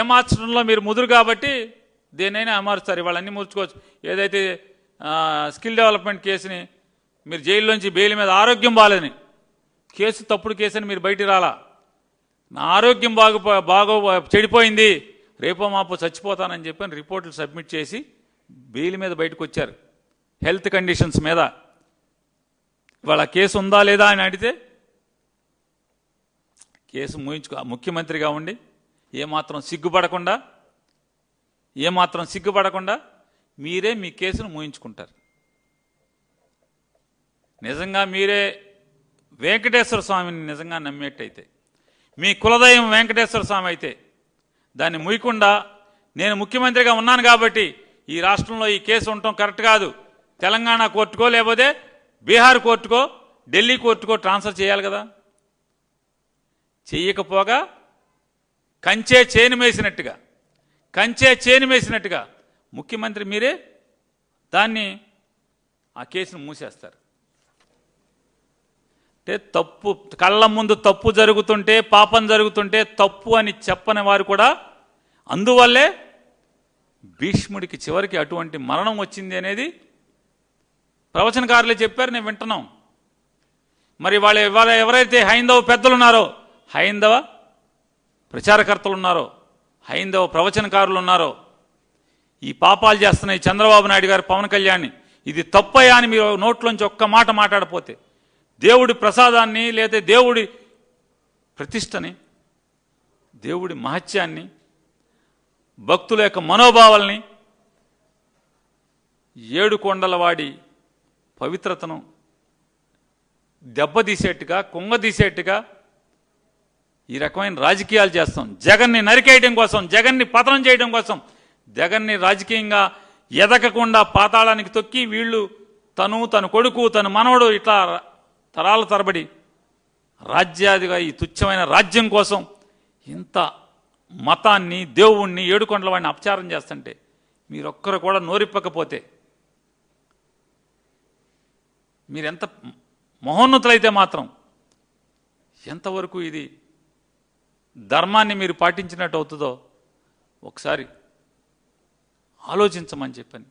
ఏమార్చడంలో మీరు ముదురు కాబట్టి దేనైనా అమరుస్తారు. ఇవాళ అన్నీ మూర్చుకోవచ్చు. ఏదైతే స్కిల్ డెవలప్మెంట్ కేసుని మీరు జైల్లోంచి బెయిల్ మీద ఆరోగ్యం బాగాలేదని కేసు తప్పుడు కేసు అని మీరు బయటికి రాలా. నా ఆరోగ్యం బాగా చెడిపోయింది, రేపో మాపో చచ్చిపోతానని చెప్పని రిపోర్టులు సబ్మిట్ చేసి బెయిల్ మీద బయటకు వచ్చారు హెల్త్ కండిషన్స్ మీద. ఇవాళ కేసు ఉందా లేదా అని అడిగితే కేసు ముఖ్యమంత్రిగా ఉండి ఏమాత్రం సిగ్గుపడకుండా మీరే మీ కేసును మూయించుకుంటారు. నిజంగా మీరే వెంకటేశ్వర స్వామిని నిజంగా నమ్మేట్టయితే, మీ కులదైవం వెంకటేశ్వర స్వామి అయితే దాన్ని ముయ్యకుండా నేను ముఖ్యమంత్రిగా ఉన్నాను కాబట్టి ఈ రాష్ట్రంలో ఈ కేసు ఉండటం కరెక్ట్ కాదు, తెలంగాణ కోర్టుకో లేకపోతే బీహార్ కోర్టుకో ఢిల్లీ కోర్టుకో ట్రాన్స్ఫర్ చేయాలి కదా. చెయ్యకపోగా కంచే చేను మేసినట్టుగా ముఖ్యమంత్రి మీరే దాన్ని ఆ కేసును మూసేస్తారు. అంటే తప్పు కళ్ళ ముందు తప్పు జరుగుతుంటే, పాపం జరుగుతుంటే తప్పు అని చెప్పని వారు కూడా, అందువల్లే భీష్ముడికి చివరికి అటువంటి మరణం వచ్చింది అనేది ప్రవచనకారులే చెప్పారు, నేను వింటున్నాం. మరి వాళ్ళ ఎవరైతే హైందవ పెద్దలు ఉన్నారో, హైందవ ప్రచారకర్తలు ఉన్నారో, హైందవ ప్రవచనకారులు ఉన్నారో, ఈ పాపాలు చేస్తున్న ఈ చంద్రబాబు నాయుడు గారు, పవన్ కళ్యాణ్ని ఇది తప్పయా అని మీరు నోట్లోంచి ఒక్క మాట మాట్లాడపోతే, దేవుడి ప్రసాదాన్ని లేదా దేవుడి ప్రతిష్టని, దేవుడి మహత్యాన్ని, భక్తుల యొక్క మనోభావాల్ని, ఏడుకొండలవాడి పవిత్రతను దెబ్బతీసేట్టుగా, కుంగదీసేట్టుగా ఈ రకమైన రాజకీయాలు చేస్తాం. జగన్ని నరికేయడం కోసం, జగన్ని పతనం చేయడం కోసం, జగన్ని రాజకీయంగా ఎదగకుండా పాతాళానికి తొక్కి వీళ్ళు తన కొడుకు, తన మనవడు ఇట్లా తరాల తరబడి రాజ్యాదిగా ఈ తుచ్చమైన రాజ్యం కోసం ఇంత మతాన్ని, దేవుణ్ణి, ఏడుకొండల వాడిని అపచారం చేస్తుంటే మీరొక్కరు కూడా నోరిప్పకపోతే, మీరెంత మహోన్నతులైతే మాత్రం ఎంతవరకు ఇది ధర్మాన్ని మీరు పాటించినట్టు అవుతుందో ఒకసారి ఆలోచించమని చెప్పని